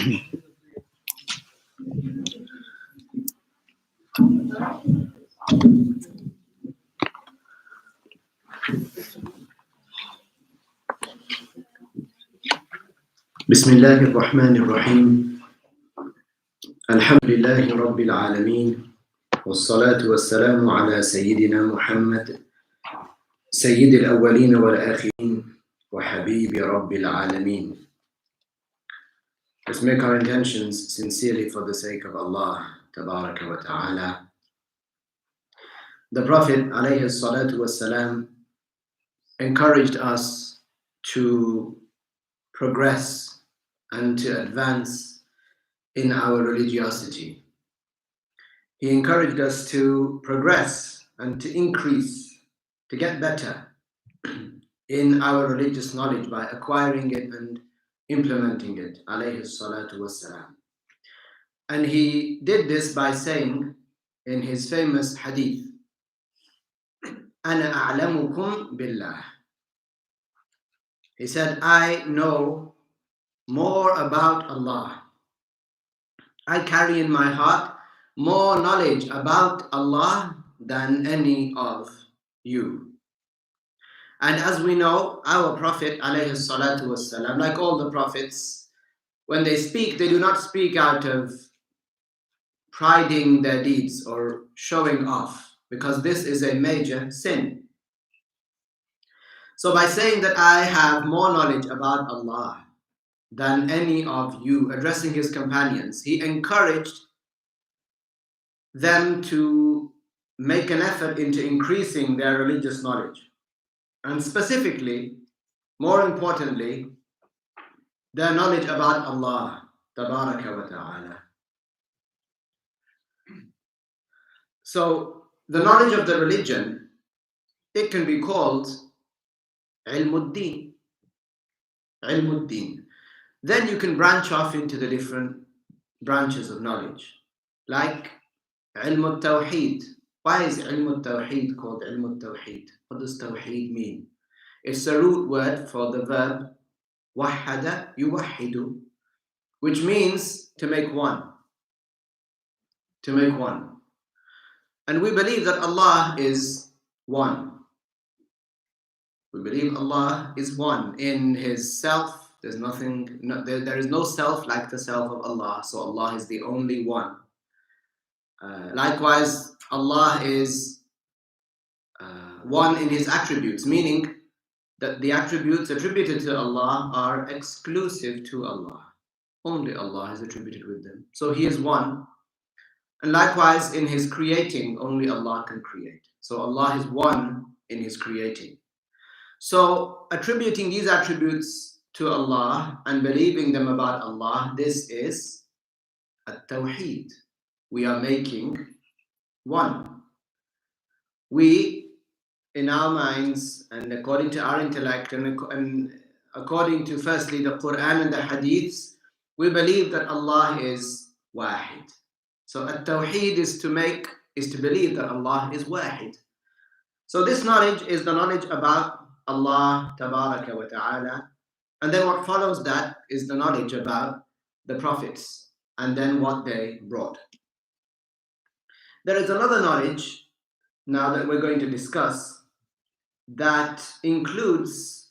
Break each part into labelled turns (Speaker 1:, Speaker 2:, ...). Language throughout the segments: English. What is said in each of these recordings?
Speaker 1: بسم الله الرحمن الرحيم الحمد لله رب العالمين والصلاة والسلام على سيدنا محمد سيد الأولين والآخرين وحبيب رب العالمين. Let's make our intentions sincerely for the sake of Allah Tabaraka wa Ta'ala. The Prophet alayhi salatu wassalam encouraged us to progress and to advance in our religiosity. He encouraged us to progress and to increase, to get better in our religious knowledge by acquiring it and implementing it, alayhi salatu wassalam. And he did this by saying in his famous hadith, أَنَا أَعْلَمُكُمْ بِاللَّهِ. He said, I know more about Allah. I carry in my heart more knowledge about Allah than any of you. And as we know, our Prophet alayhi salatu wassalam, like all the prophets, when they speak, they do not speak out of priding their deeds or showing off, because this is a major sin. So by saying that I have more knowledge about Allah than any of you, addressing his companions, he encouraged them to make an effort into increasing their religious knowledge. And specifically, more importantly, their knowledge about Allah Tabaraka wa Ta'ala. So the knowledge of the religion, it can be called ilmuddin. Ilmuddin. Then you can branch off into the different branches of knowledge, like ilm al-tawheed. Why is ilm al-tawheed called ilm al-tawheed? What does tawheed mean? It's a root word for the verb wahada yuwahidu, which means to make one. To make one. And we believe that Allah is one. We believe Allah is one in His self. There's nothing, there is no self like the self of Allah. So Allah is the only one. Likewise, Allah is one in His attributes, meaning that the attributes attributed to Allah are exclusive to Allah. Only Allah is attributed with them. So He is one. And likewise, in His creating, only Allah can create. So Allah is one in His creating. So attributing these attributes to Allah and believing them about Allah, this is at-tawheed. We are making one. We, in our minds and according to our intellect and according to firstly the Quran and the Hadiths, we believe that Allah is wahid. So at-tawheed is to believe that Allah is wahid. So this knowledge is the knowledge about Allah Tabaraka wa Ta'ala. And then what follows that is the knowledge about the prophets and then what they brought. There is another knowledge now that we're going to discuss that includes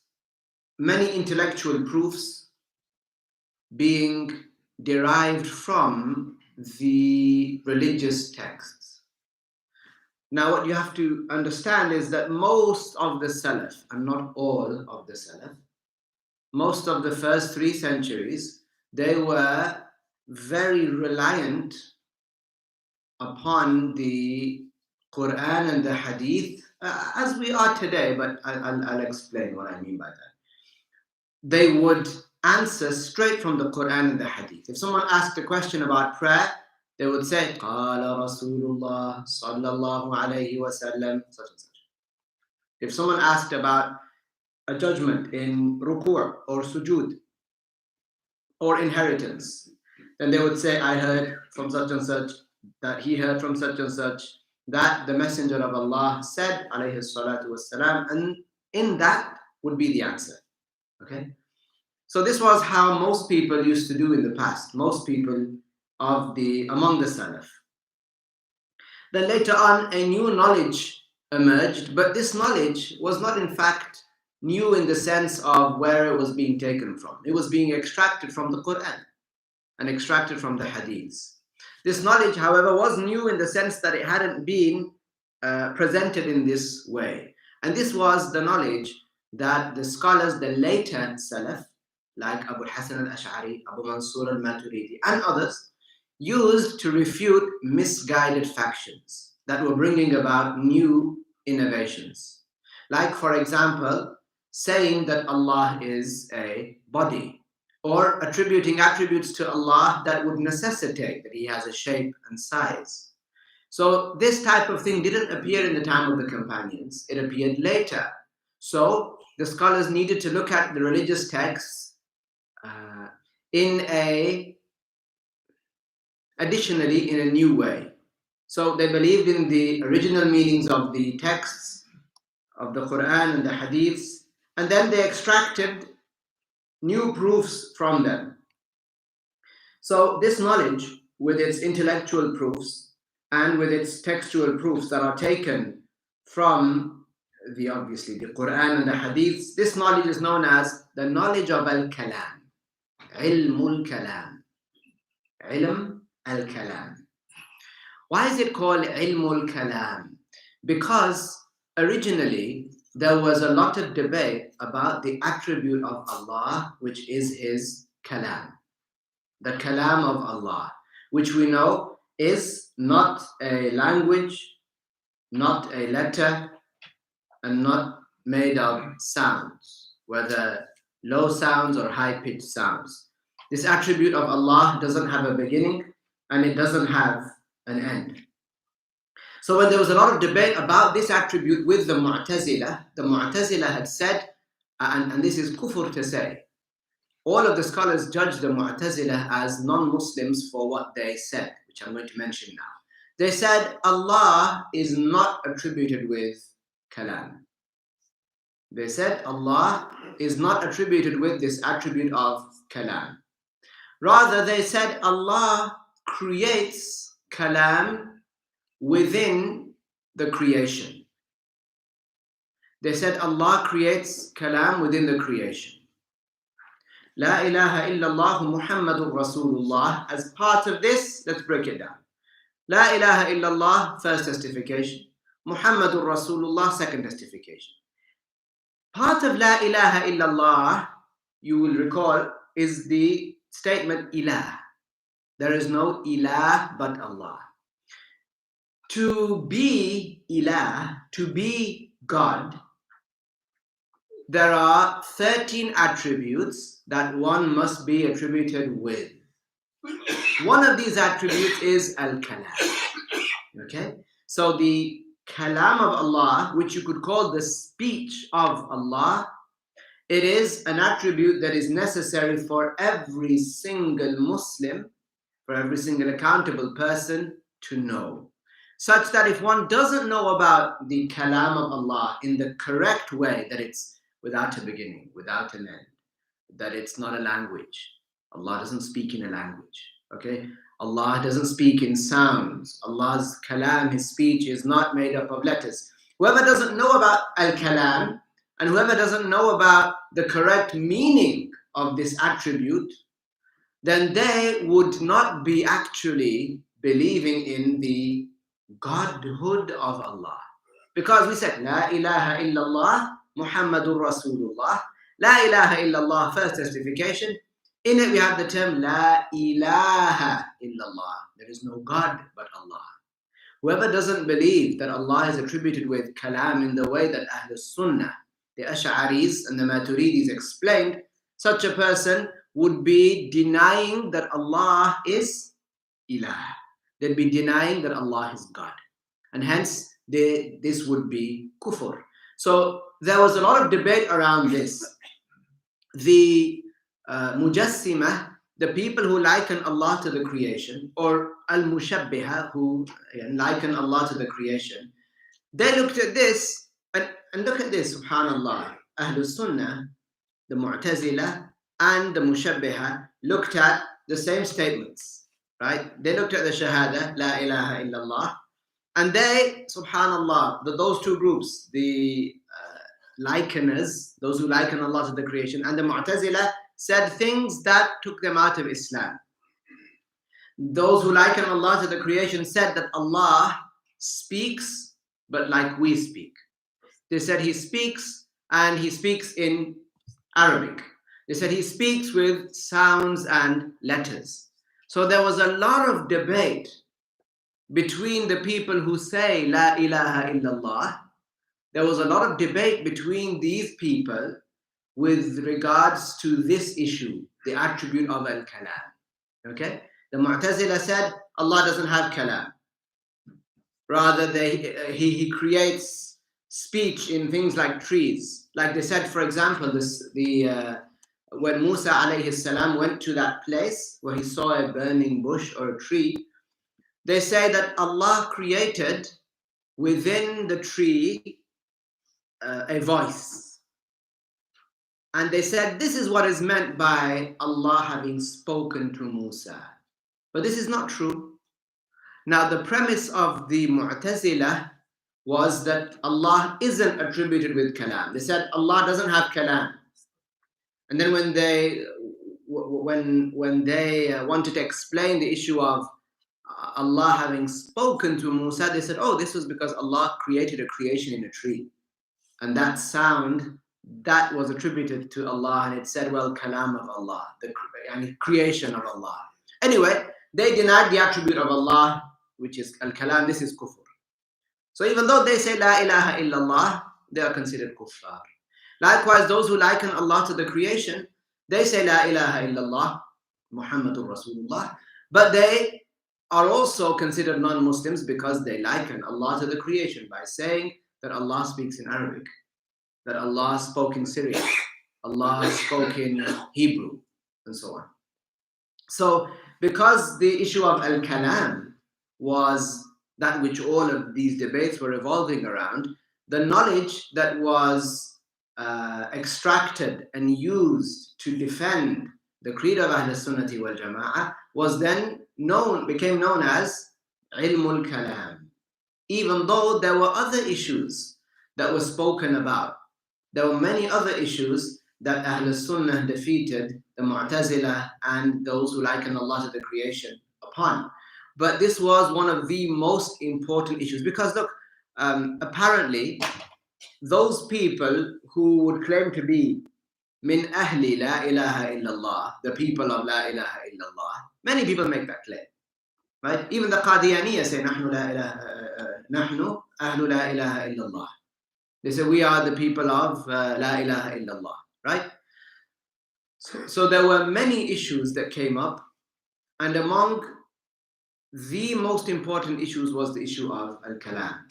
Speaker 1: many intellectual proofs being derived from the religious texts. Now what you have to understand is that most of the Salaf, and not all of the Salaf, most of the first 3 centuries, they were very reliant upon the Quran and the Hadith, as we are today, but I'll explain what I mean by that. They would answer straight from the Quran and the Hadith. If someone asked a question about prayer, they would say, قال رسول الله صلى الله عليه وسلم, such and such. If someone asked about a judgment in ruku' or sujud or inheritance, then they would say, I heard from such and such, that he heard from such and such, that the Messenger of Allah said, alayhi salatu wassalam, and in that would be the answer. Okay? So this was how most people used to do in the past, most people among the Salaf. Then later on, a new knowledge emerged, but this knowledge was not in fact new in the sense of where it was being taken from. It was being extracted from the Quran and extracted from the Hadiths. This knowledge, however, was new in the sense that it hadn't been presented in this way. And this was the knowledge that the scholars, the later Salaf, like Abu Hassan al-Ash'ari, Abu Mansur al-Maturidi, and others, used to refute misguided factions that were bringing about new innovations. Like, for example, saying that Allah is a body, or attributing attributes to Allah that would necessitate that He has a shape and size. So this type of thing didn't appear in the time of the companions, it appeared later. So the scholars needed to look at the religious texts additionally in a new way. So they believed in the original meanings of the texts of the Quran and the Hadiths, and then they extracted new proofs from them. So this knowledge, with its intellectual proofs and with its textual proofs that are taken from the Quran and the Hadiths, this knowledge is known as the knowledge of al-Kalam, ilmul Kalam, ilm al-Kalam. Why is it called ilmul Kalam? Because originally there was a lot of debate about the attribute of Allah, which is His Kalam. The Kalam of Allah, which we know is not a language, not a letter, and not made of sounds, whether low sounds or high-pitched sounds. This attribute of Allah doesn't have a beginning and it doesn't have an end. So when there was a lot of debate about this attribute with the Mu'tazila had said, and this is kufr to say, all of the scholars judged the Mu'tazila as non-Muslims for what they said, which I'm going to mention now. They said Allah is not attributed with Kalam. They said Allah is not attributed with this attribute of Kalam. Rather, they said Allah creates Kalam within the creation. They said Allah creates Kalam within the creation. La ilaha illallah Muhammadur Rasulullah. As part of this, let's break it down. La ilaha illallah, first testification. Muhammadur Rasulullah, second testification. Part of La ilaha illallah, you will recall, is the statement ilah. There is no ilah but Allah. To be ilah, to be God, there are 13 attributes that one must be attributed with. One of these attributes is al-Kalam. Okay? So the Kalam of Allah, which you could call the speech of Allah, it is an attribute that is necessary for every single Muslim, for every single accountable person to know. Such that if one doesn't know about the Kalam of Allah in the correct way, that it's without a beginning, without an end, that it's not a language. Allah doesn't speak in a language. Okay? Allah doesn't speak in sounds. Allah's Kalam, His speech, is not made up of letters. Whoever doesn't know about Al-Kalam, and whoever doesn't know about the correct meaning of this attribute, then they would not be actually believing in the Godhood of Allah. Because we said, La ilaha illallah Muhammadur Rasulullah. La ilaha illallah, first testification. In it we have the term La ilaha illallah. There is no God but Allah. Whoever doesn't believe that Allah is attributed with Kalam in the way that Ahlul Sunnah, the Ash'aris and the Maturidis explained, such a person would be denying that Allah is Ilah. They'd be denying that Allah is God. And hence, this would be kufr. So there was a lot of debate around this. The Mujassima, the people who liken Allah to the creation, or Al-Mushabbiha, who liken Allah to the creation, they looked at this, and look at this, subhanallah. Ahlul Sunnah, the Mu'tazila, and the Mushabbiha looked at the same statements, right? They looked at the Shahada, La ilaha illallah, and they, subhanallah, those two groups, the likeners, those who liken Allah to the creation, and the Mu'tazila said things that took them out of Islam. Those who liken Allah to the creation said that Allah speaks, but like we speak. They said He speaks, and He speaks in Arabic. They said He speaks with sounds and letters. So there was a lot of debate between the people who say La ilaha illallah. There was a lot of debate between these people with regards to this issue, the attribute of al-kalam. Okay? The Mu'tazila said Allah doesn't have kalam. Rather, he creates speech in things like trees. Like they said, for example, when Musa alayhi salam went to that place where he saw a burning bush or a tree, they say that Allah created within the tree a voice. And they said this is what is meant by Allah having spoken to Musa. But this is not true. Now, the premise of the Mu'tazila was that Allah isn't attributed with kalam. They said Allah doesn't have kalam. And then when they wanted to explain the issue of Allah having spoken to Musa, they said, oh, this was because Allah created a creation in a tree. And that sound, that was attributed to Allah, and it said, well, kalam of Allah, the creation of Allah. Anyway, they denied the attribute of Allah, which is al-kalam. This is kufr. So even though they say la ilaha illallah, they are considered kuffar. Likewise, those who liken Allah to the creation, they say la ilaha illallah, Muhammadur Rasulullah, but they are also considered non-Muslims because they liken Allah to the creation by saying that Allah speaks in Arabic, that Allah spoke in Syriac, Allah spoke in Hebrew, and so on. So because the issue of al-kalam was that which all of these debates were revolving around, the knowledge that was extracted and used to defend the creed of Ahl Sunnati wal Jama'ah was then became known as ilmul kalam. Even though there were other issues that were spoken about, there were many other issues that Ahl Sunnah defeated the Mu'tazila and those who liken Allah to the creation upon. But this was one of the most important issues because look, apparently those people who would claim to be min ahli la ilaha illallah, the people of la ilaha illallah, many people make that claim, right? Even the Qadiyaniyya say nahnu ahlu la ilaha illallah. They say we are the people of la ilaha illallah, right? So there were many issues that came up, and among the most important issues was the issue of al-kalam.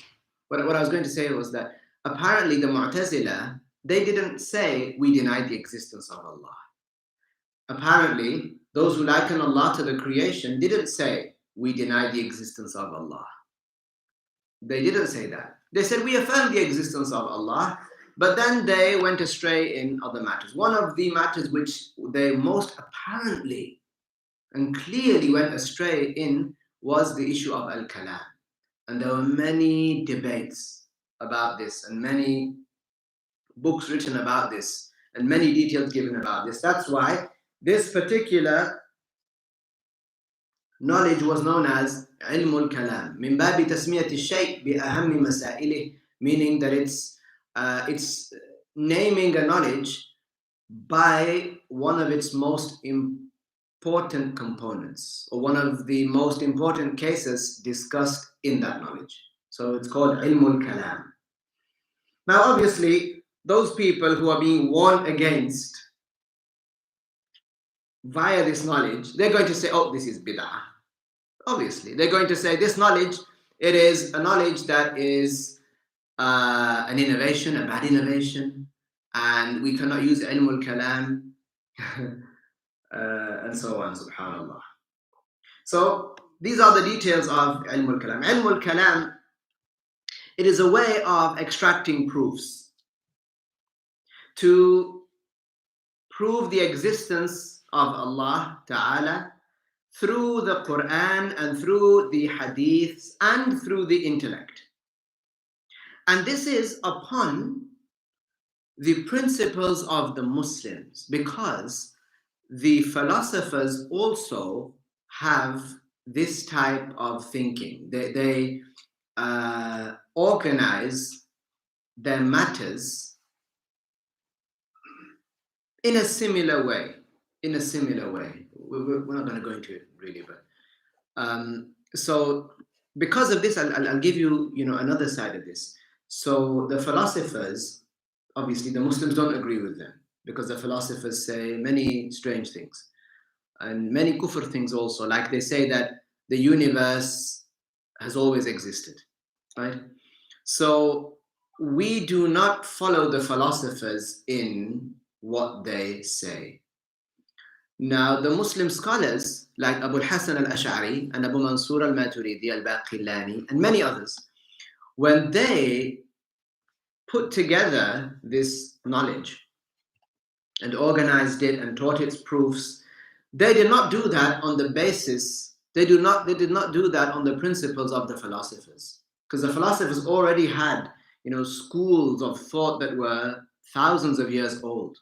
Speaker 1: What I was going to say was that apparently the Mu'tazila, they didn't say we deny the existence of Allah. Apparently, those who liken Allah to the creation didn't say we deny the existence of Allah. They didn't say that. They said we affirm the existence of Allah, but then they went astray in other matters. One of the matters which they most apparently and clearly went astray in was the issue of al-kalam. And there were many debates about this and many books written about this and many details given about this. That's why this particular knowledge was known as ilmul kalam. Min babi tasmiyati shay bi ahammi masailih, meaning that it's naming a knowledge by one of its most important components, or one of the most important cases discussed in that knowledge. So it's called ilmul kalam. Now, obviously, those people who are being warned against via this knowledge, they're going to say, oh, this is bid'ah. Obviously, they're going to say this knowledge, it is a knowledge that is an innovation, a bad innovation, and we cannot use ilmul kalam, and so on, subhanallah. So these are the details of ilmul kalam. Ilmul kalam, it is a way of extracting proofs to prove the existence of Allah Ta'ala through the Quran and through the hadiths and through the intellect. And this is upon the principles of the Muslims, because the philosophers also have this type of thinking. They organize their matters in a similar way. In a similar way. We're not going to go into it really, but so because of this, I'll give you another side of this. So the philosophers, obviously the Muslims don't agree with them, because the philosophers say many strange things and many kufr things also. Like they say that the universe has always existed, right? So we do not follow the philosophers in what they say. Now, the Muslim scholars like Abu al-Hasan al-Ash'ari and Abu Mansur al-Maturidi al-Baqillani and many others, when they put together this knowledge and organized it and taught its proofs, they did not do that on the basis, they did not do that on the principles of the philosophers, because the philosophers already had schools of thought that were thousands of years old.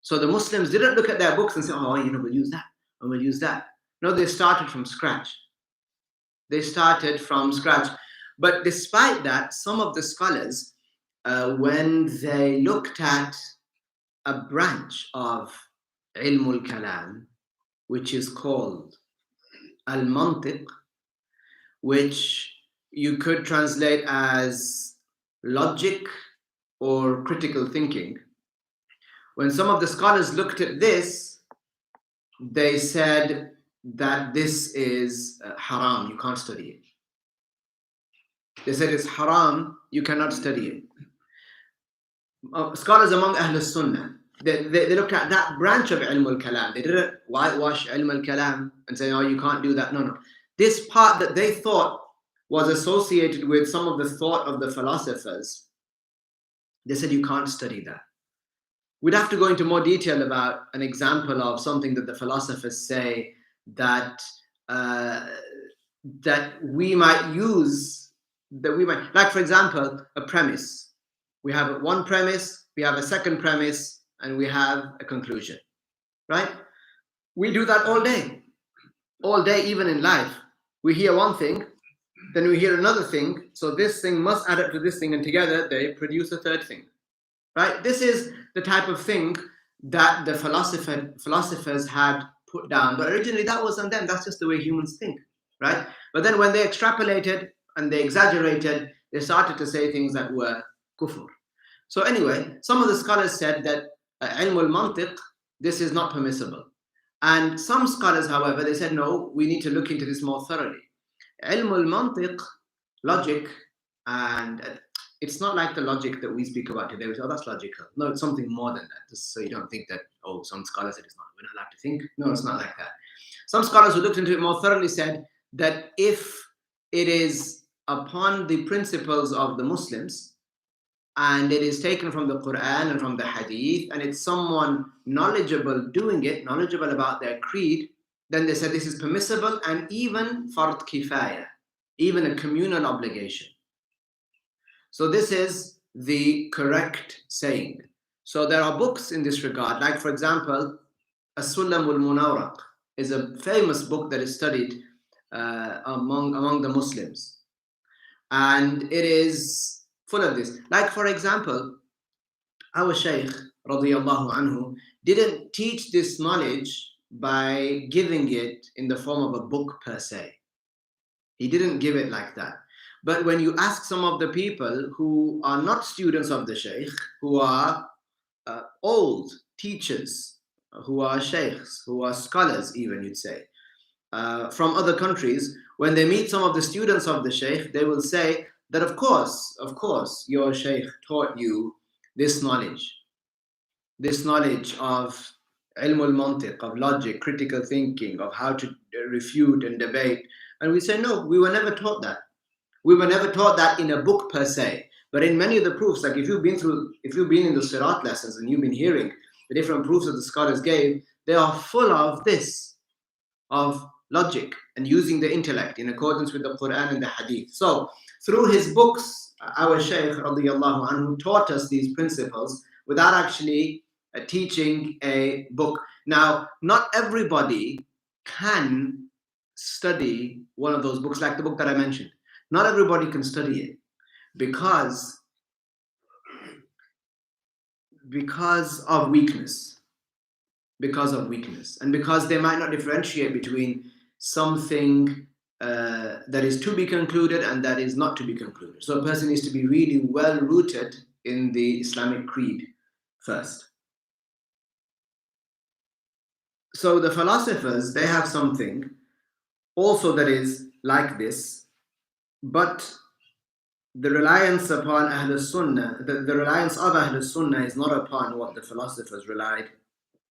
Speaker 1: So the Muslims didn't look at their books and say, oh, we'll use that and we'll use that. No, they started from scratch. They started from scratch. But despite that, some of the scholars, when they looked at a branch of ilm al-kalam, which is called al-mantiq, which you could translate as logic or critical thinking. When some of the scholars looked at this, they said that this is haram, you can't study it. They said it's haram, you cannot study it. Scholars among Ahl Sunnah, they looked at that branch of ilm al-kalam. They didn't whitewash ilm al-kalam and say, oh, you can't do that. No. This part that they thought was associated with some of the thought of the philosophers, they said you can't study that. We'd have to go into more detail about an example of something that the philosophers say that that we might use, like for example, a premise. We have one premise, we have a second premise, and we have a conclusion, right? We do that all day, even in life. We hear one thing, then we hear another thing, so this thing must add up to this thing, and together they produce a third thing. Right? This is the type of thing that the philosophers had put down. But originally that wasn't them. That's just the way humans think. Right? But then when they extrapolated and they exaggerated, they started to say things that were kufr. So anyway, some of the scholars said that ilm al-mantiq, this is not permissible. And some scholars, however, they said, no, we need to look into this more thoroughly. Ilm al-mantiq, logic, and it's not like the logic that we speak about today. We say, oh, that's logical. No, it's something more than that. Just so you don't think that, oh, some scholars said we're not allowed to think. No, it's not like that. Some scholars who looked into it more thoroughly said that if it is upon the principles of the Muslims and it is taken from the Quran and from the Hadith, and it's someone knowledgeable doing it, knowledgeable about their creed, then they said this is permissible and even fard kifaya, even a communal obligation. So this is the correct saying. So there are books in this regard, like for example, As-Sulam al-Munawraq is a famous book that is studied among the Muslims. And it is full of this. Like for example, our Shaykh, radiyallahu anhu, didn't teach this knowledge by giving it in the form of a book per se. He didn't give it like that. But when you ask some of the people who are not students of the Shaykh, who are old teachers, who are sheikhs, who are scholars even, you'd say, from other countries, when they meet some of the students of the Shaykh, they will say that of course, your Shaykh taught you this knowledge of ilm al-mantiq, of logic, critical thinking, of how to refute and debate. And we say, no, we were never taught that. We were never taught that in a book per se. But in many of the proofs, like if you've been in the Sirat lessons and you've been hearing the different proofs that the scholars gave, they are full of this, of logic and using the intellect in accordance with the Quran and the Hadith. So through his books, our Shaykh radiallahu anhu taught us these principles without actually teaching a book. Now, not everybody can study one of those books, like the book that I mentioned. Not everybody can study it because of weakness. Because of weakness, and because they might not differentiate between something that is to be concluded and that is not to be concluded. So a person needs to be really well rooted in the Islamic creed first. So the philosophers, they have something also that is like this, but the reliance upon Ahl Sunnah, the reliance of Ahl Sunnah is not upon what the philosophers relied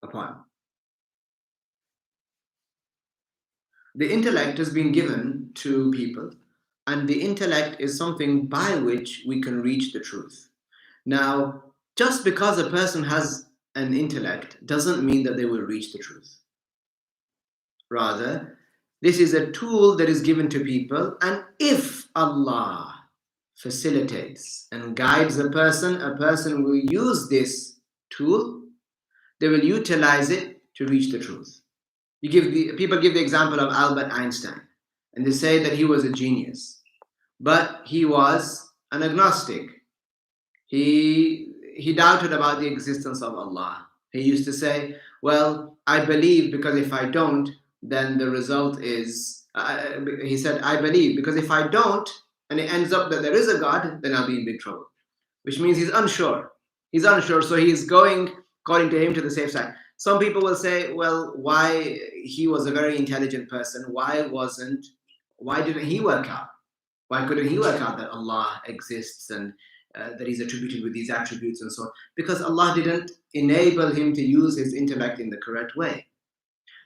Speaker 1: upon. The intellect has been given to people, and the intellect is something by which we can reach the truth. Now, just because a person has an intellect doesn't mean that they will reach the truth. Rather, this is a tool that is given to people, and if Allah facilitates and guides a person will use this tool, they will utilize it to reach the truth. People give the example of Albert Einstein, and they say that he was a genius, but he was an agnostic. He doubted about the existence of Allah. He used to say, well, I believe because if I don't, then the result is, he said, I believe because if I don't, and it ends up that there is a God, then I'll be in big trouble. Which means he's unsure. He's unsure, so he's going, according to him, to the safe side. Some people will say, well, why he was a very intelligent person, why didn't he work out? Why couldn't he work out that Allah exists and that he's attributed with these attributes and so on? Because Allah didn't enable him to use his intellect in the correct way.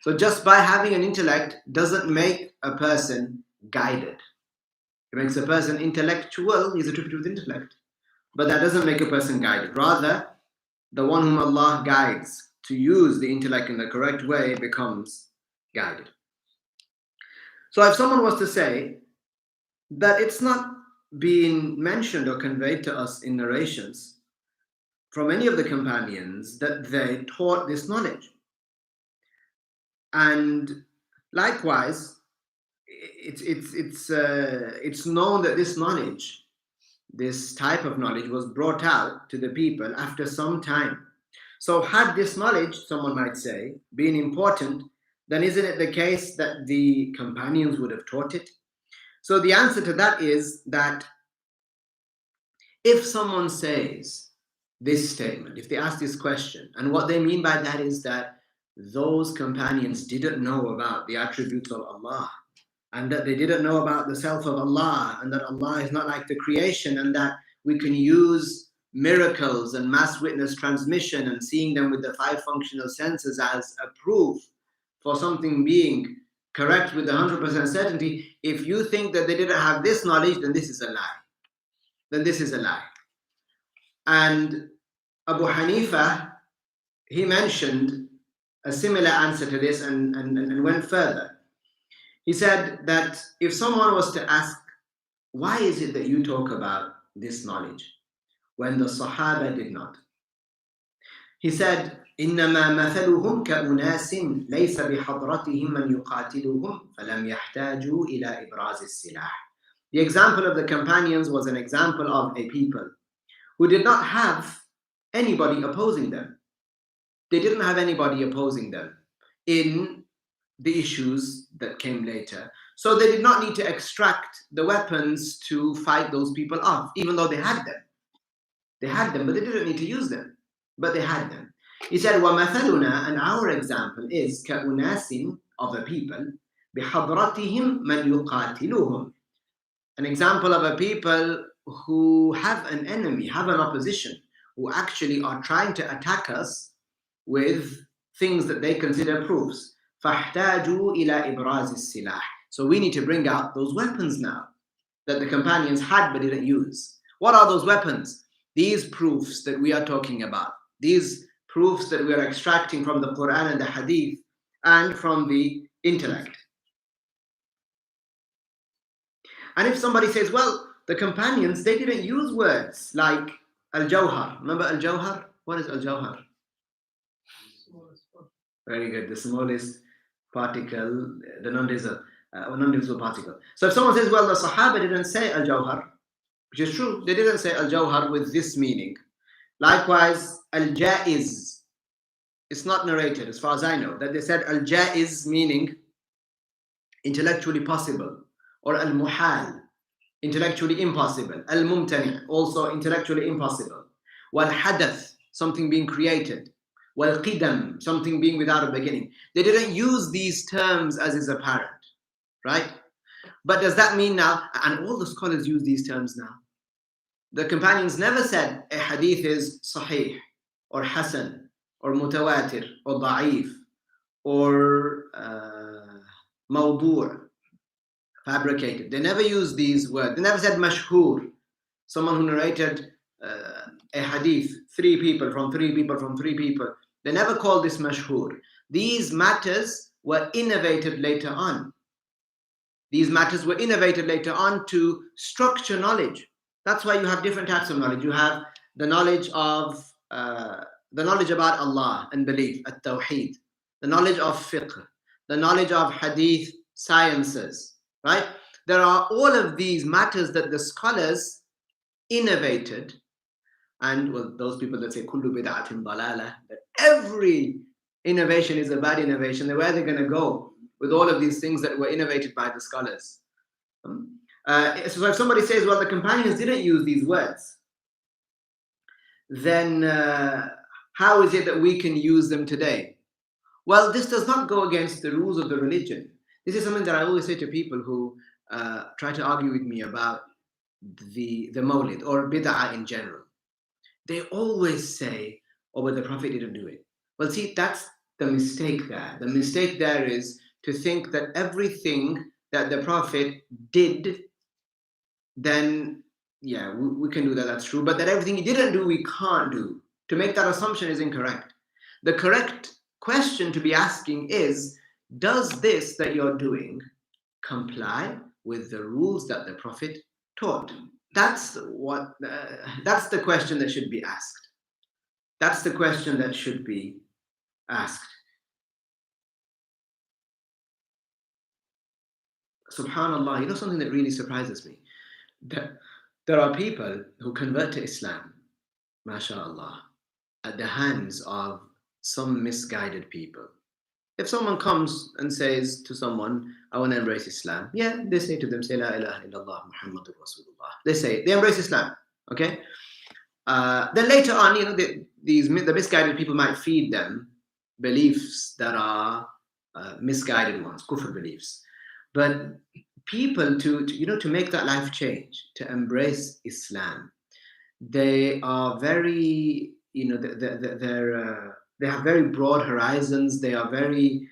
Speaker 1: So just by having an intellect doesn't make a person guided. It makes a person intellectual, he's attributed with intellect. But that doesn't make a person guided. Rather, the one whom Allah guides to use the intellect in the correct way becomes guided. So if someone was to say that it's not being mentioned or conveyed to us in narrations from any of the companions that they taught this knowledge, and likewise, it's known that this knowledge, this type of knowledge, was brought out to the people after some time. So had this knowledge, someone might say, been important, then isn't it the case that the companions would have taught it? So the answer to that is that if someone says this statement, if they ask this question, and what they mean by that is that those companions didn't know about the attributes of Allah, and that they didn't know about the self of Allah, and that Allah is not like the creation, and that we can use miracles and mass witness transmission and seeing them with the 5 functional senses as a proof for something being correct with 100% certainty. If you think that they didn't have this knowledge, then this is a lie. Then this is a lie. And Abu Hanifa, he mentioned a similar answer to this and went further. He said that if someone was to ask, why is it that you talk about this knowledge when the Sahaba did not? He said, إنما مثلهم كأناس ليس بحضرتهم من يقاتلهم فلم يحتاجوا إلى إبراز السلاح. The example of the companions was an example of a people who did not have anybody opposing them. They didn't have anybody opposing them in the issues that came later. So they did not need to extract the weapons to fight those people off, even though they had them. They had them, but they didn't need to use them. But they had them. He said, وَمَثَلُنَا, and our example is كَأُنَاسٍ, of a people, بِحَضْرَتِهِمْ مَنْ يُقَاتِلُهُمْ, an example of a people who have an enemy, have an opposition, who actually are trying to attack us with things that they consider proofs. فَاحْتَاجُوا إِلَى إِبْرَازِ السِّلَاحِ. So we need to bring out those weapons now that the companions had but didn't use. What are those weapons? These proofs that we are talking about. These proofs that we are extracting from the Quran and the Hadith and from the intellect. And if somebody says, well, the companions, they didn't use words like al-jawhar. Remember al-jawhar? What is al-jawhar? Very good. The smallest particle, the non-divisible particle. So if someone says, well, the Sahaba didn't say al-jawhar, which is true, they didn't say al-jawhar with this meaning. Likewise, al-jaiz. It's not narrated, as far as I know, that they said al-jaiz meaning intellectually possible, or al-muhal, intellectually impossible, al-mumtani, also intellectually impossible, wal-hadath, something being created, wal-qidam, something being without a beginning. They didn't use these terms as is apparent, right? But does that mean now, and all the scholars use these terms now, the companions never said a hadith is sahih, or hasan, or mutawatir, or da'if, or mawdu', fabricated. They never used these words. They never said mashhur, someone who narrated a hadith, three people from three people from three people. They never called this mashhur. These matters were innovated later on. These matters were innovated later on to structure knowledge. That's why you have different types of knowledge. You have the knowledge of the knowledge about Allah and belief, at-tawheed, the knowledge of fiqh, the knowledge of hadith sciences, right? There are all of these matters that the scholars innovated, and well, those people that say kullu bid'atin dalalah, that every innovation is a bad innovation, where are they going to go with all of these things that were innovated by the scholars? So if somebody says, well, the companions didn't use these words, then how is it that we can use them today? Well, this does not go against the rules of the religion. This is something that I always say to people who try to argue with me about the Mawlid or bid'ah in general. They always say, oh, but the Prophet didn't do it. Well, see, that's the mistake there. The mistake there is to think that everything that the Prophet did, then, yeah, we can do that, that's true. But that everything he didn't do, we can't do. To make that assumption is incorrect. The correct question to be asking is, does this that you're doing comply with the rules that the Prophet taught? That's the question that should be asked. That's the question that should be asked. Subhanallah, you know something that really surprises me? That there are people who convert to Islam, mashallah, at the hands of some misguided people. If someone comes and says to someone, I want to embrace Islam, yeah, they say to them, say La ilaha illallah Muhammadur Rasulullah. They embrace Islam, okay? Then later on, you know, the misguided people might feed them beliefs that are misguided ones, kufr beliefs. But people to make that life change, to embrace Islam, they are very, they have very broad horizons. They are very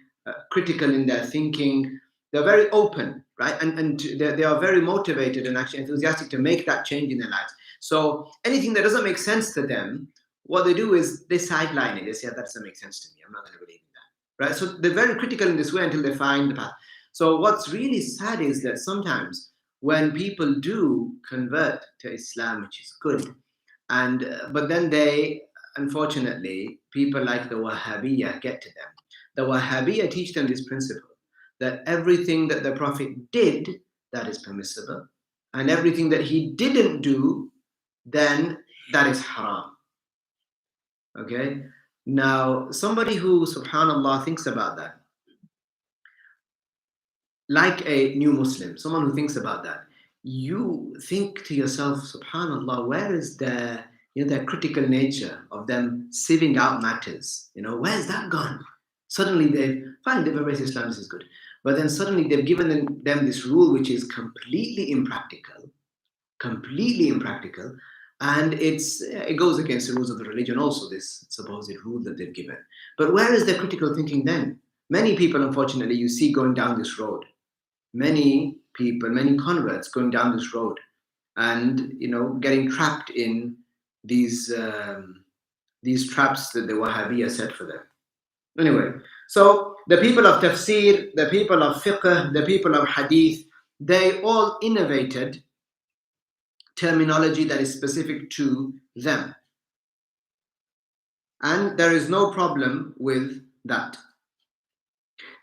Speaker 1: critical in their thinking. They're very open, right? And they are very motivated and actually enthusiastic to make that change in their lives. So anything that doesn't make sense to them, what they do is they sideline it. They say, that doesn't make sense to me. I'm not going to believe in that, right? So they're very critical in this way until they find the path. So what's really sad is that sometimes when people do convert to Islam, which is good, but then unfortunately, people like the Wahhabiyya get to them. The Wahhabiyya teach them this principle, that everything that the Prophet did, that is permissible, and everything that he didn't do, then that is haram. Okay? Now, somebody who, subhanAllah, thinks about that, like a new Muslim, someone who thinks about that, you think to yourself, subhanAllah, where is their critical nature of them sieving out matters? Where's that gone? Suddenly they've embraced Islam, this is good. But then suddenly they've given them this rule which is completely impractical, and it goes against the rules of the religion also, this supposed rule that they've given. But where is their critical thinking then? Many people, unfortunately, you see going down this road. Many people, many converts going down this road and, getting trapped in these these traps that the Wahhabiyya set for them. Anyway, so the people of tafsir, the people of fiqh, the people of hadith, they all innovated terminology that is specific to them. And there is no problem with that.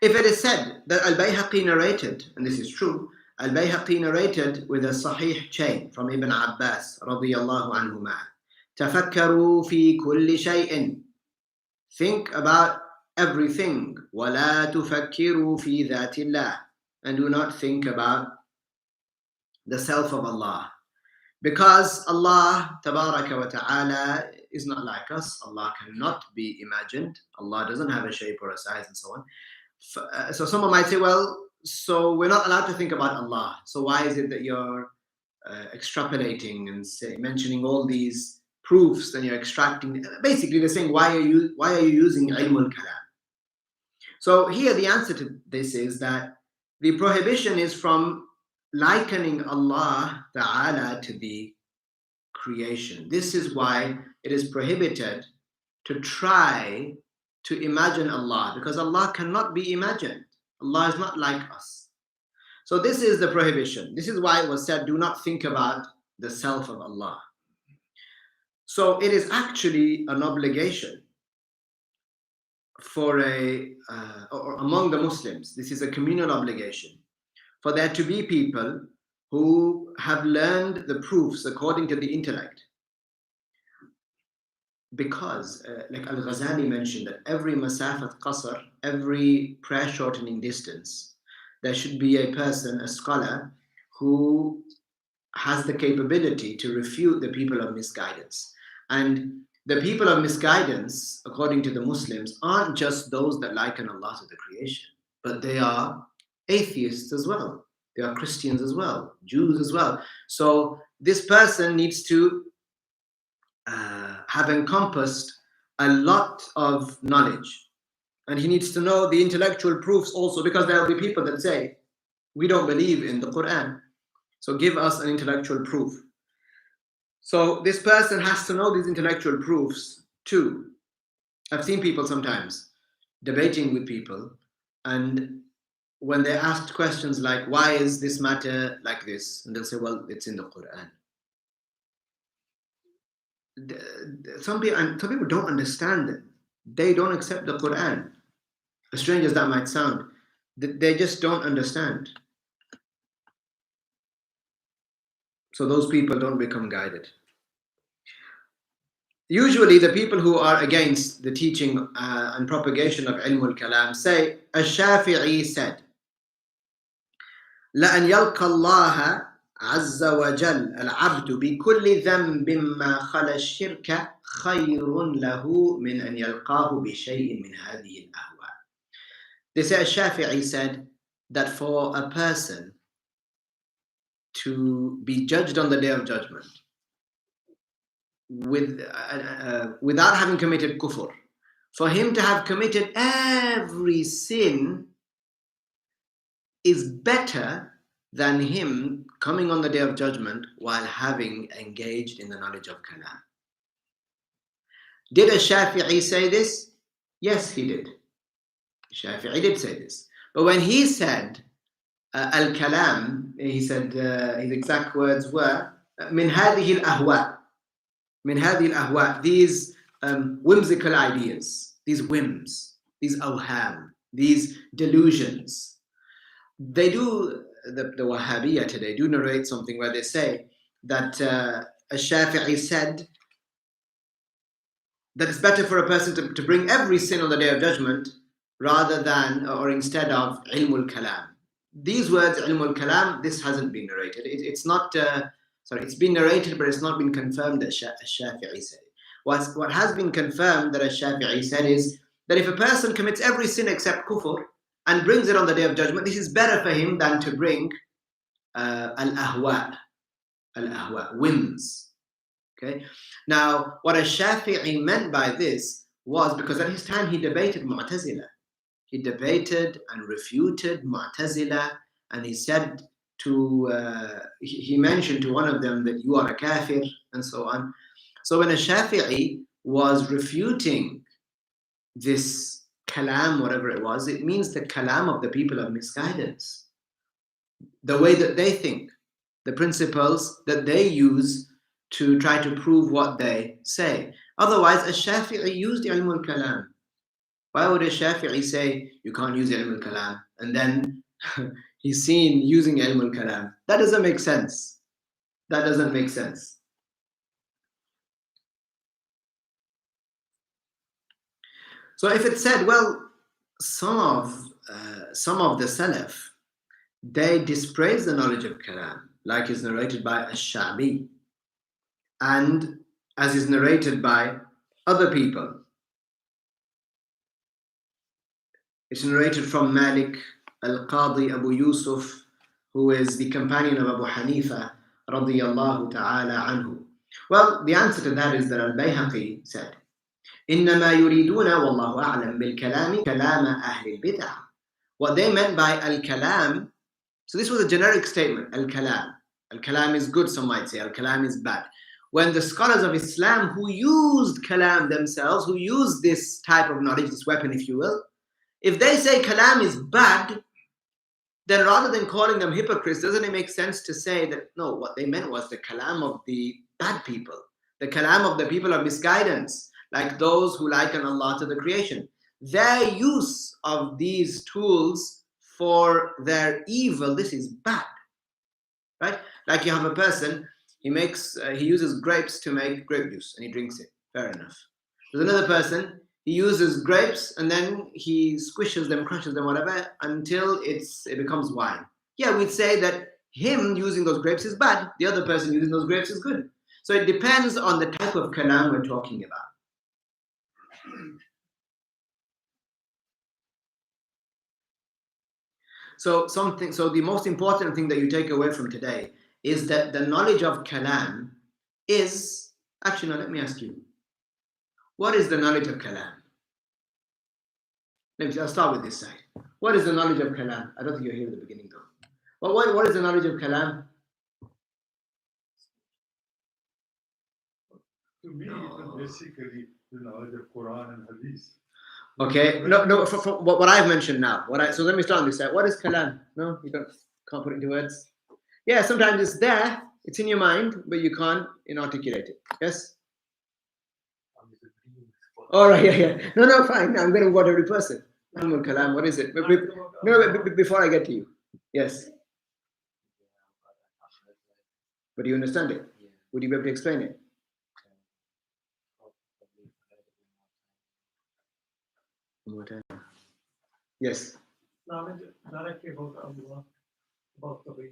Speaker 1: If it is said that Al-Bayhaqi narrated, and this is true, Al-Bayhaqi narrated with a sahih chain from Ibn Abbas radiyallahu anhuma. تفكروا في كل شيء. Think about everything. ولا تفكروا في ذات الله. And do not think about the self of Allah. Because Allah tabaraka wa ta'ala is not like us. Allah cannot be imagined. Allah doesn't have a shape or a size and so on. So someone might say, well, so we're not allowed to think about Allah. So why is it that you're extrapolating and mentioning all these proofs and you're extracting? Basically, they're saying, why are you using ilm al-kalam? So here the answer to this is that the prohibition is from likening Allah Ta'ala to the creation. This is why it is prohibited to try to imagine Allah, because Allah cannot be imagined. Allah is not like us. So this is the prohibition. This is why it was said, do not think about the self of Allah. So it is actually an obligation for or among the Muslims, this is a communal obligation, for there to be people who have learned the proofs according to the intellect. Because, like Al-Ghazali mentioned, that every masafat qasr, every prayer shortening distance, there should be a person, a scholar, who has the capability to refute the people of misguidance. And the people of misguidance, according to the Muslims, aren't just those that liken Allah to the creation, but they are atheists as well. They are Christians as well, Jews as well. So this person needs to have encompassed a lot of knowledge. And he needs to know the intellectual proofs also, because there will be people that say, we don't believe in the Quran, so give us an intellectual proof. So this person has to know these intellectual proofs too. I've seen people sometimes debating with people, and when they're asked questions like, why is this matter like this? And they'll say, well, it's in the Quran. Some people don't understand it. They don't accept the Quran. As strange as that might sound, they just don't understand. So those people don't become guided. Usually the people who are against the teaching and propagation of ilm al-kalam say, Ash-Shafi'i said, لأن يلقى الله عز وجل العبد بكل ذنب ما خلا الشرك خير له من أن يلقاه بشيء من هذه الأهواء. They say Shafi'i said that for a person to be judged on the Day of Judgment without having committed kufr, for him to have committed every sin is better than him coming on the Day of Judgment while having engaged in the knowledge of Kalam. Did Shafi'i say this? Yes, he did. Shafi'i did say this. But when he said al-kalam, he said his exact words were min hadhihi al-ahwa. Min hadhihi al-ahwa. These whimsical ideas, these whims, these awham, these delusions. They do, the Wahhabiyya today do narrate something where they say that Shafi'i said that it's better for a person to bring every sin on the Day of Judgment rather than, or instead of, ilm al-kalam. These words, ilm al-kalam, this hasn't been narrated. It's not, it's been narrated, but it's not been confirmed that Shafi'i said. What has been confirmed that Shafi'i said is that if a person commits every sin except kufr and brings it on the Day of Judgment, this is better for him than to bring al-ahwa, whims. Okay. Now, what Shafi'i meant by this was because at his time he debated Mu'tazila. He debated and refuted Mu'tazila, and he said he mentioned to one of them that you are a kafir and so on. So when a Shafi'i was refuting this kalam, whatever it was, it means the kalam of the people of misguidance. The way that they think, the principles that they use to try to prove what they say. Otherwise, a Shafi'i used ilm al-kalam. Why would a Shafi'i say you can't use ilm al-kalam and then he's seen using ilm al-kalam? That doesn't make sense. That doesn't make sense. So if it said, well, some of the Salaf, they dispraise the knowledge of kalam, like is narrated by Ash-Sha'bi, and as is narrated by other people. It's narrated from Malik, Al-Qadi Abu Yusuf, who is the companion of Abu Hanifa, radiyallahu ta'ala anhu. Well, the answer to that is that Al-Bayhaqi said, إنما يريدون والله أعلم بالكلام كلام أهل البدع. What they meant by al-kalam, so this was a generic statement, al-kalam. Al-kalam is good, some might say, al-kalam is bad. When the scholars of Islam who used kalam themselves, who used this type of knowledge, this weapon if you will, if they say kalam is bad, then rather than calling them hypocrites, doesn't it make sense to say that, no, what they meant was the kalam of the bad people, the kalam of the people of misguidance, like those who liken Allah to the creation. Their use of these tools for their evil, this is bad, right? Like you have a person, he uses grapes to make grape juice and he drinks it. Fair enough. There's another person, he uses grapes and then he squishes them, crushes them, whatever, until it becomes wine. Yeah, we'd say that him using those grapes is bad. The other person using those grapes is good. So it depends on the type of kalam we're talking about. So the most important thing that you take away from today is that the knowledge of kalam is, actually no, let me ask you, what is the knowledge of kalam? I'll start with this side. What is the knowledge of kalam? I don't think you're here at the beginning though. Well, what is the knowledge of kalam?
Speaker 2: To me, it's basically the knowledge of Quran and Hadith.
Speaker 1: Okay, no, for what I've mentioned now. So let me start on this side. What is kalam? No, you can't put it into words. Yeah, sometimes it's there, it's in your mind, but you can't articulate it. Yes? All right, yeah. No, fine. I'm going to go to every person. Kalam, what is it? Before I get to you. Yes. But do you understand it? Would you be able to explain it? Yes.
Speaker 2: Knowledge directly about Allah, about the way.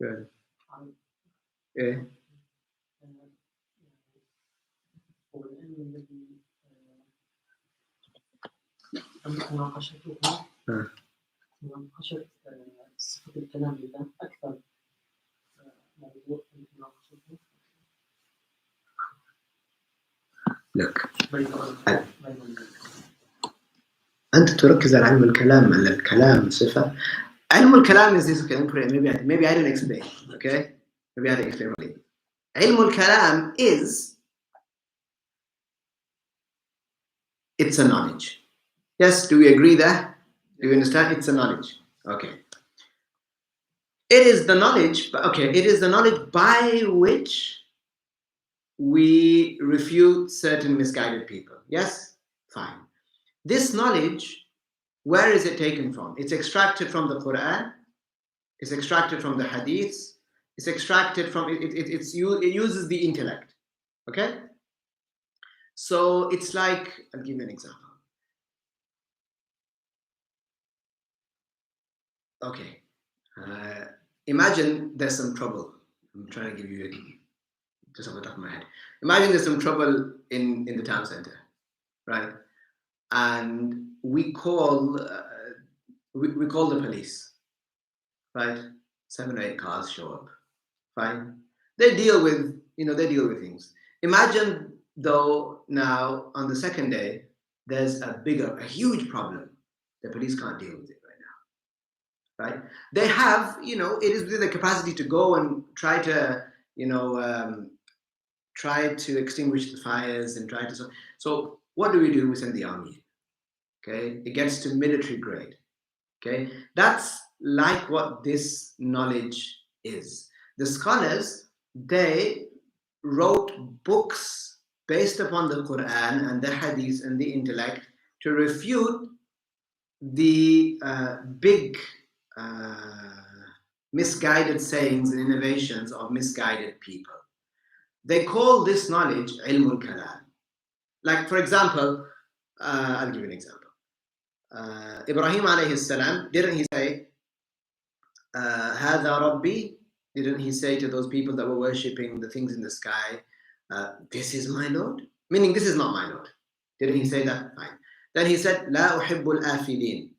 Speaker 1: Good. Yeah.
Speaker 3: مناقشة صفة الكلام لله أكثر موضوع مناقشته.
Speaker 1: Look, أنت تركز على علم الكلام، على الكلام صفة. علم الكلام is this, okay, maybe I didn't explain, okay? Maybe I didn't explain really. علم الكلام is, it's a knowledge. Yes, do we agree there? Do you understand? It's a knowledge. Okay. It is the knowledge, it is the knowledge by which we refute certain misguided people. Yes? Fine. This knowledge, where is it taken from? It's extracted from the Quran, it's extracted from the Hadiths, it's extracted from, it uses the intellect. Okay? So it's like, I'll give you an example. Okay. Imagine there's some trouble. I'm trying to give you just off the top of my head. Imagine there's some trouble in the town center, right? And we call we call the police, right? 7 or 8 cars show up, fine. They deal with things. Imagine though now on the second day there's a huge problem. The police can't deal with it right now, right? They have, it is within the capacity to go and try to, try to extinguish the fires and try to. So what do? We send the army. Okay, it gets to military grade. Okay, that's like what this knowledge is. The scholars, they wrote books based upon the Quran and the Hadith and the intellect to refute the big misguided sayings and innovations of misguided people. They call this knowledge ilmul kalam. Like, for example, I'll give you an example. Ibrahim alayhi salam, didn't he say, Hada Rabbi? Didn't he say to those people that were worshipping the things in the sky, this is my Lord? Meaning, this is not my Lord. Didn't he say that? Fine. Then he said, La uhibbul afilin.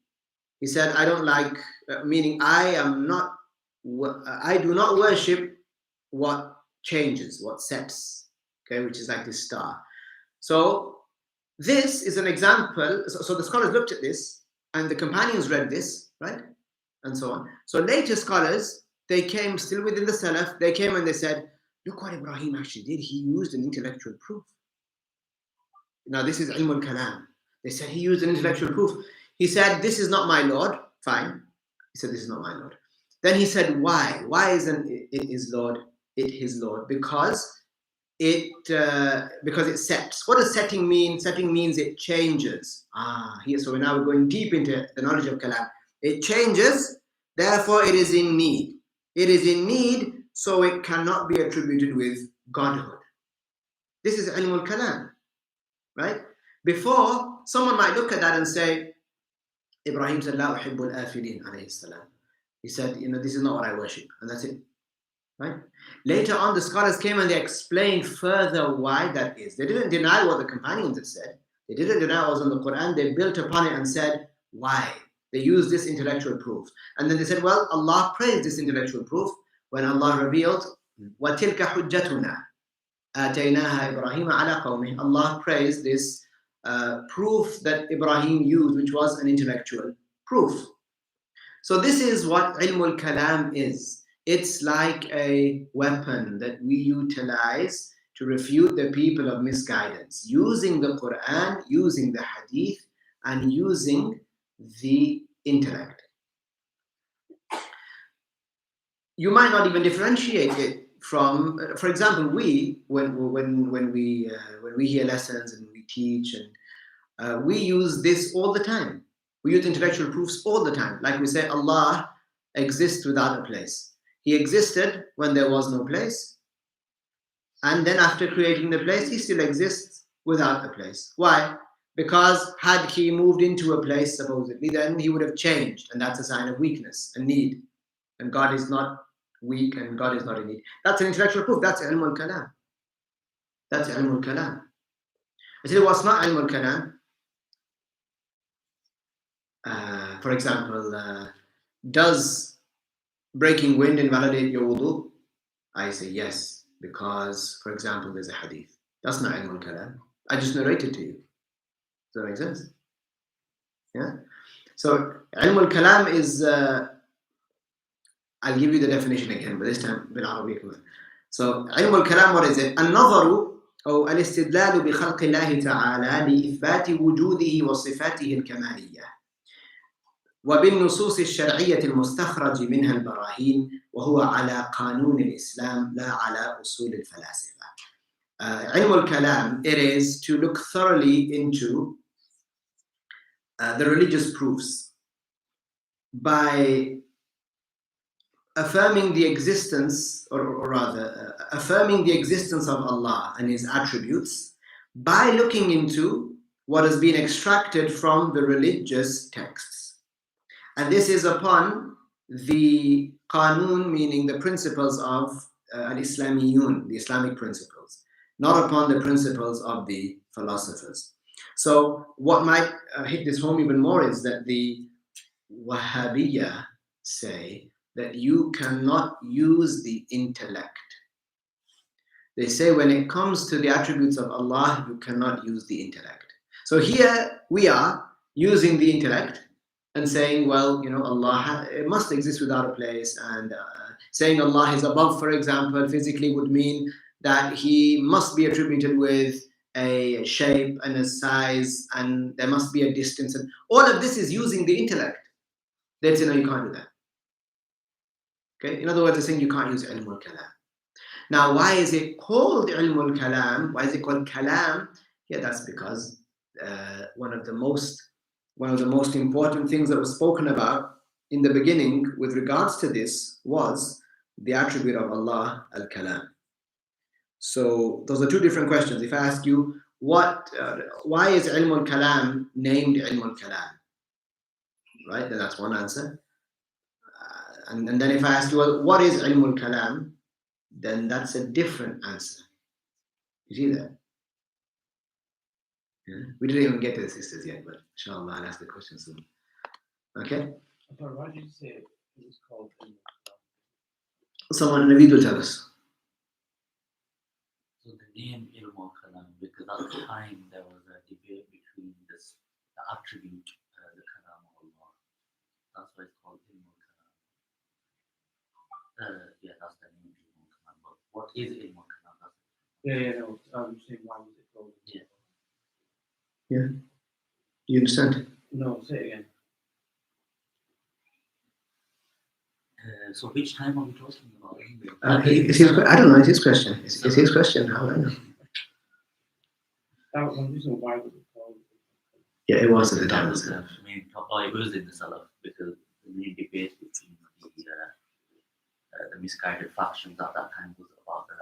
Speaker 1: He said, I don't like, meaning I do not worship what changes, what sets, okay, which is like this star. So this is an example. So the scholars looked at this and the companions read this, right? And so on. So later scholars, they came still within the Salaf, they came and they said, look what Ibrahim actually did. He used an intellectual proof. Now this is ilmul kalam. They said he used an intellectual proof. He said, this is not my Lord. Fine. He said, this is not my Lord. Then he said, why? Why isn't it his Lord? His Lord? Because it sets. What does setting mean? Setting means it changes. Here. So now we're going deep into the knowledge of kalam. It changes, therefore it is in need. It is in need, so it cannot be attributed with godhood. This is ilmul kalam, right? Before, someone might look at that and say, Ibrahim said, La uhibbul afilin, alayhi salam. He said, this is not what I worship, and that's it. Right? Later on, the scholars came and they explained further why that is. They didn't deny what the companions had said. They didn't deny what was in the Quran. They built upon it and said, why? They used this intellectual proof. And then they said, well, Allah praised this intellectual proof when Allah revealed, وَتِلْكَ حُجَّتُنَا آتَيْنَاهَا إِبْرَاهِيمَ عَلَى قَوْمِهِ. Allah praised this proof that Ibrahim used, which was an intellectual proof. So this is what ilmul kalam is. It's like a weapon that we utilize to refute the people of misguidance, using the Quran, using the Hadith, and using the intellect. You might not even differentiate it from, for example, when we hear lessons and we teach, and we use this all the time. We use intellectual proofs all the time. Like we say, Allah exists without a place. He existed when there was no place. And then after creating the place, he still exists without a place. Why? Because had he moved into a place, supposedly, then he would have changed. And that's a sign of weakness and need. And God is not weak and God is not in need. That's an intellectual proof. That's ilmul kalam. That's ilmul kalam. I tell you what's not ilmul kalam. For example, does breaking wind invalidate your wudu? I say yes, because, for example, there's a hadith. That's not ilmul kalam. I just narrated to you. Does that make sense? Yeah? So, ilmul kalam is, I'll give you the definition again, but this time, بالعربية كمان. So, ilmul kalam, what is it? النظر أو الاستدلال بخلق الله تعالى لإثبات وجوده وصفاته الكمالية وبالنصوص الشرعية المستخرج منها البراهين وهو على قانون الإسلام لا على أصول الفلاسفة. علم الكلام, it is to look thoroughly into the religious proofs by affirming the existence, or rather, affirming the existence of Allah and His attributes by looking into what has been extracted from the religious texts. And this is upon the qanun, meaning the principles of al-Islamiyun, the Islamic principles, not upon the principles of the philosophers. So what might hit this home even more is that the Wahhabiyya say that you cannot use the intellect. They say when it comes to the attributes of Allah, you cannot use the intellect. So here we are using the intellect and saying, well, Allah it must exist without a place, and saying Allah is above, for example, physically would mean that he must be attributed with a shape and a size, and there must be a distance, and all of this is using the intellect. They'd say, no, you can't do that. Okay, in other words, they're saying you can't use ilm al-kalam. Now, why is it called ilm al-kalam? Why is it called kalam? Yeah, that's because one of the most important things that was spoken about in the beginning with regards to this was the attribute of Allah, al-kalam. So those are two different questions. If I ask you, why is ilm al-kalam named ilm al-kalam? Right, then that's one answer. And then if I ask you, well, what is ilm al-kalam? Then that's a different answer. You see that? Yeah? We didn't even get to the sisters yet, but inshallah, I'll ask the question soon. Okay?
Speaker 3: But why did you say it was called ilm al-kalam?
Speaker 1: Someone in the video will tell us.
Speaker 4: So the name ilm al-kalam, because at the time there was a debate between the attribute, the kalam of Allah. That's why it's called ilm al-kalam. Yeah, that's the name ilm al-kalam. But what is ilm al-kalam?
Speaker 3: No. I'm saying why was it called?
Speaker 1: Yeah. You understand?
Speaker 3: No, say it again.
Speaker 4: So which time are we talking about?
Speaker 1: I don't know. It's his question. It's his question. How do I know?
Speaker 3: That was the reason why was it called?
Speaker 1: Yeah, it was at the
Speaker 4: That
Speaker 1: time.
Speaker 4: was the main topic. It was in the Salaf because the main debate between the misguided factions at that time was about the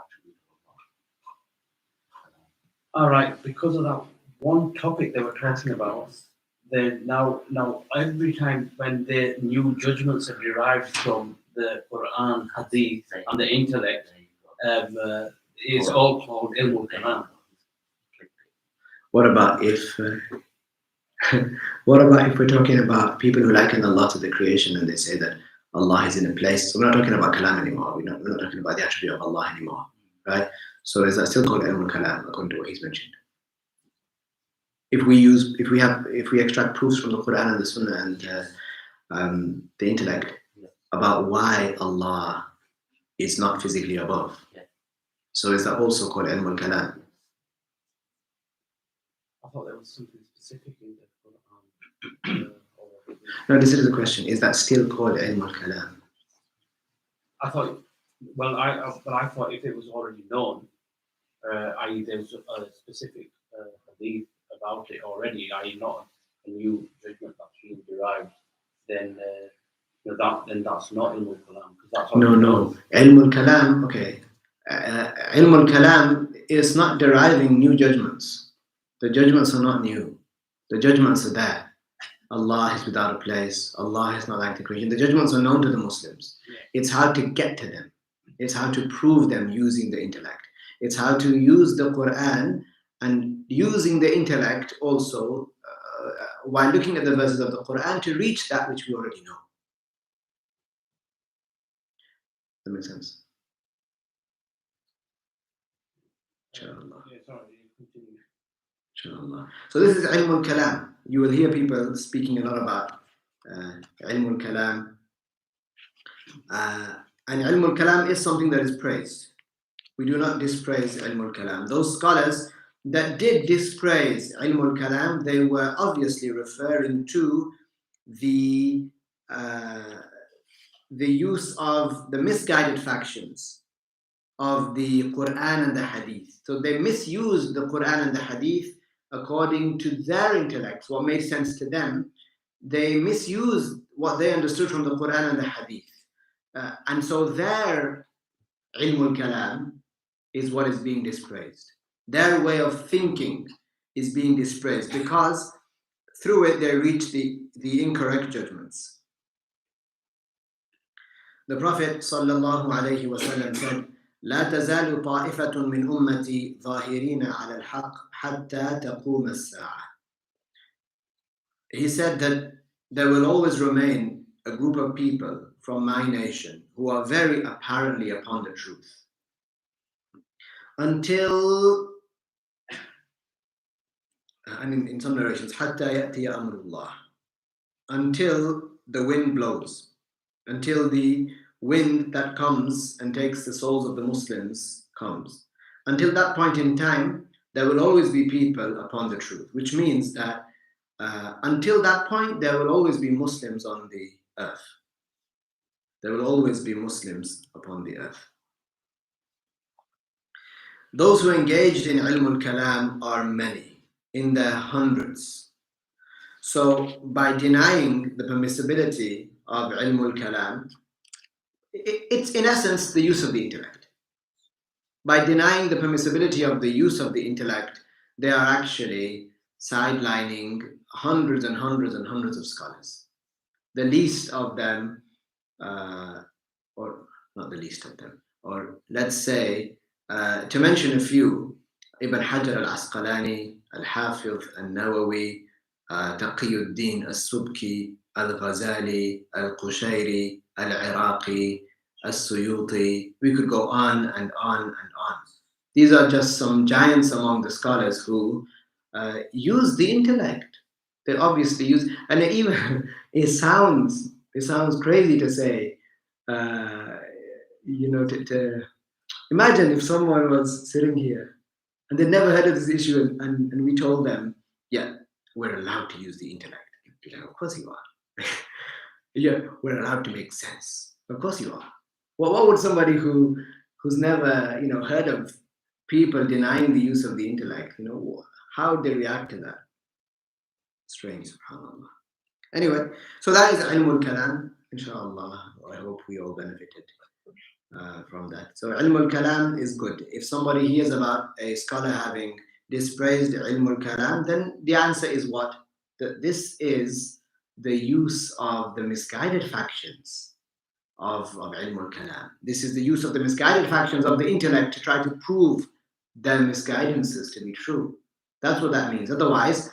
Speaker 4: attribute of Allah.
Speaker 3: All right, because of that one topic they were talking about, then now every time when the new judgments are derived from the Quran, Hadith, and the intellect, it's all called ilm al-kalam.
Speaker 1: What about if we're talking about people who liken Allah to the creation and they say that Allah is in a place? So we're not talking about kalam anymore. We're not talking about the attribute of Allah anymore, right? So is that still called ilm al-kalam according to what he's mentioned? If we extract proofs from the Quran and the Sunnah and the intellect about why Allah is not physically above, so is that also called ilm al-kalam?
Speaker 3: I thought there was something specific in the Quran.
Speaker 1: No, this is the question. Is that still called ilm al-kalam?
Speaker 3: I thought, I thought if it was already known, i.e. there's a specific hadith about it already, i.e. not a new judgment that's being derived, then that's not ilm al-kalam. That's
Speaker 1: No. Ilm al-kalam, okay. Ilm al-kalam is not deriving new judgments. The judgments are not new. The judgments are there. Allah is without a place. Allah is not like the creation. The judgments are known to the Muslims. It's how to get to them. It's how to prove them using the intellect. It's how to use the Quran and using the intellect also while looking at the verses of the Quran to reach that which we already know. That makes sense? Inshallah. Inshallah. So this is ilm al-kalam. You will hear people speaking a lot about ilm al-kalam. And ilm al-kalam is something that is praised. We do not dispraise ilm al-kalam. Those scholars that did dispraise ilm al-kalam, they were obviously referring to the use of the misguided factions of the Quran and the Hadith. So they misused the Quran and the Hadith according to their intellects, what made sense to them. They misused what they understood from the Quran and the Hadith. And so their ilm al-kalam is what is being dispraised. Their way of thinking is being dispraised because through it they reach the incorrect judgments. The Prophet ﷺ said, لا تزال طائفة من أمتي ظاهرين على الحق حتى تقوم الساعة. He said that there will always remain a group of people from my nation who are very apparently upon the truth until, and in some narrations, حتى يأتي أمر الله, until the wind blows, until the wind that comes and takes the souls of the Muslims comes. Until that point in time, there will always be people upon the truth, which means that until that point, there will always be Muslims on the earth. There will always be Muslims upon the earth. Those who engaged in ilm al-kalam are many, in their hundreds. So by denying the permissibility of ilm al-kalam, it's in essence the use of the intellect. By denying the permissibility of the use of the intellect, they are actually sidelining hundreds and hundreds and hundreds of scholars. The least of them, or not the least of them, or let's say, to mention a few, Ibn Hajar al-Asqalani, al-Hafiz al-Nawawi, Taqiyuddin al-Subki, al-Ghazali, al-Qushayri, al-Iraqi, al-Suyuti. We could go on and on and on. These are just some giants among the scholars who use the intellect. They obviously use, and even it sounds crazy to say, to imagine if someone was sitting here and they'd never heard of this issue, and we told them, yeah, we're allowed to use the intellect. You'd be like, of course you are. Yeah, we're allowed to make sense. Of course you are. Well, what would somebody who's never heard of people denying the use of the intellect, how they react to that? Strange, subhanAllah. Anyway, so that is ilm al-kalam, inshallah. I hope we all benefited from that. So ilm al-kalam is good. If somebody hears about a scholar having dispraised ilm al-kalam, then the answer is what? That this is the use of the misguided factions of ilm al-kalam. This is the use of the misguided factions of the intellect to try to prove their misguidances to be true. That's what that means. Otherwise,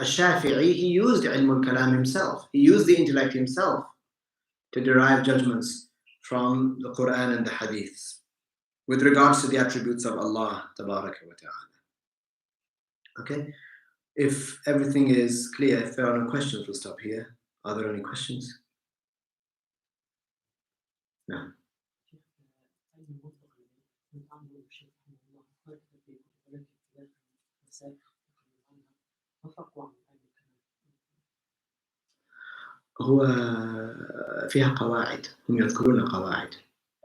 Speaker 1: Shafi'i, he used ilm al-kalam himself. He used the intellect himself to derive judgments from the Quran and the Hadiths with regards to the attributes of Allah Tabaraka wa Ta'ala. Okay? If everything is clear, if there are no questions, we'll stop here. Are there any questions? No. هو فيها قواعد، هم يذكرون قواعد.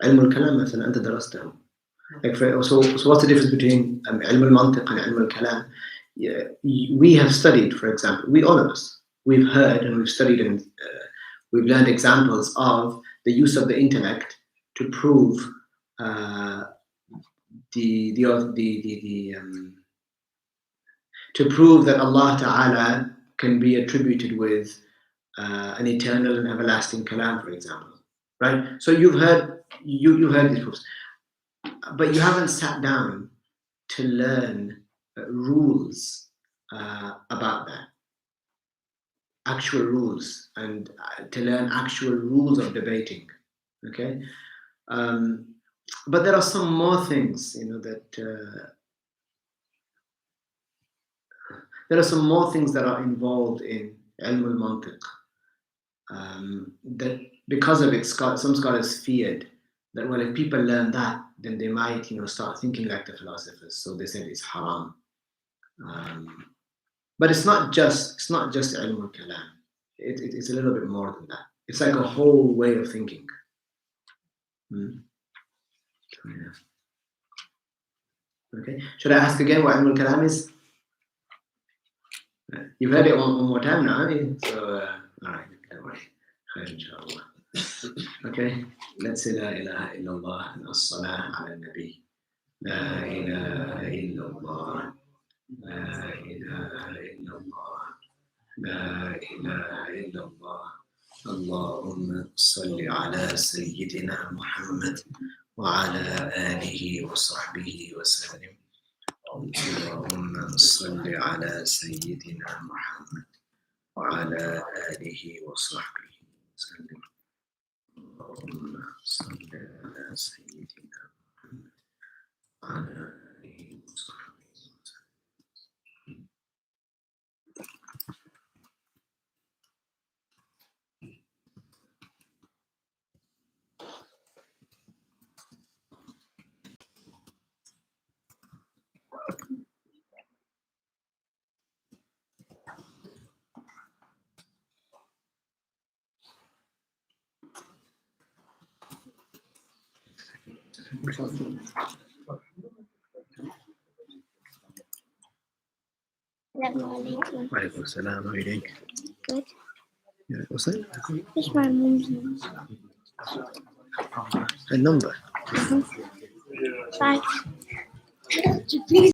Speaker 1: علم الكلام مثلا أنت درسته. So what's the difference between علم المنطق and علم الكلام? We have studied, for example, all of us, we've heard and we've studied and we've learned examples of the use of the intellect to prove to prove that Allah Ta'ala can be attributed with an eternal and everlasting kalam, for example, right? So you've heard these proofs, but you haven't sat down to learn rules about that, actual rules, and to learn actual rules of debating. Okay, but there are some more things, that there are some more things that are involved in ilm al-mantiq. That because of it, some scholars feared that, well, if people learn that, then they might, start thinking like the philosophers. So they said it's haram. But it's not just ilm al-kalam. It's a little bit more than that. It's like a whole way of thinking. Okay. Should I ask again what ilm al-kalam is? You've heard it one more time now, haven't you? So, all right, don't worry. Inshallah. Okay, let's say La ilaha illallah and as-salah ala nabi. La ilaha illallah. La ilaha illallah. La ilaha illallah. Allahumma salli ala Sayyidina Muhammad wa ala alihi wa sahbihi wa sallim. اللهم صل على سيدنا محمد وعلى آله وصحبه وسلم. اللهم صل على سيدنا محمد وعلى آله وصحبه وسلم.
Speaker 5: Walaikum assalam. How are you doing?
Speaker 6: Good.
Speaker 5: Yeah, what's that?
Speaker 6: It's my mom's name.
Speaker 5: A number.
Speaker 6: Bye.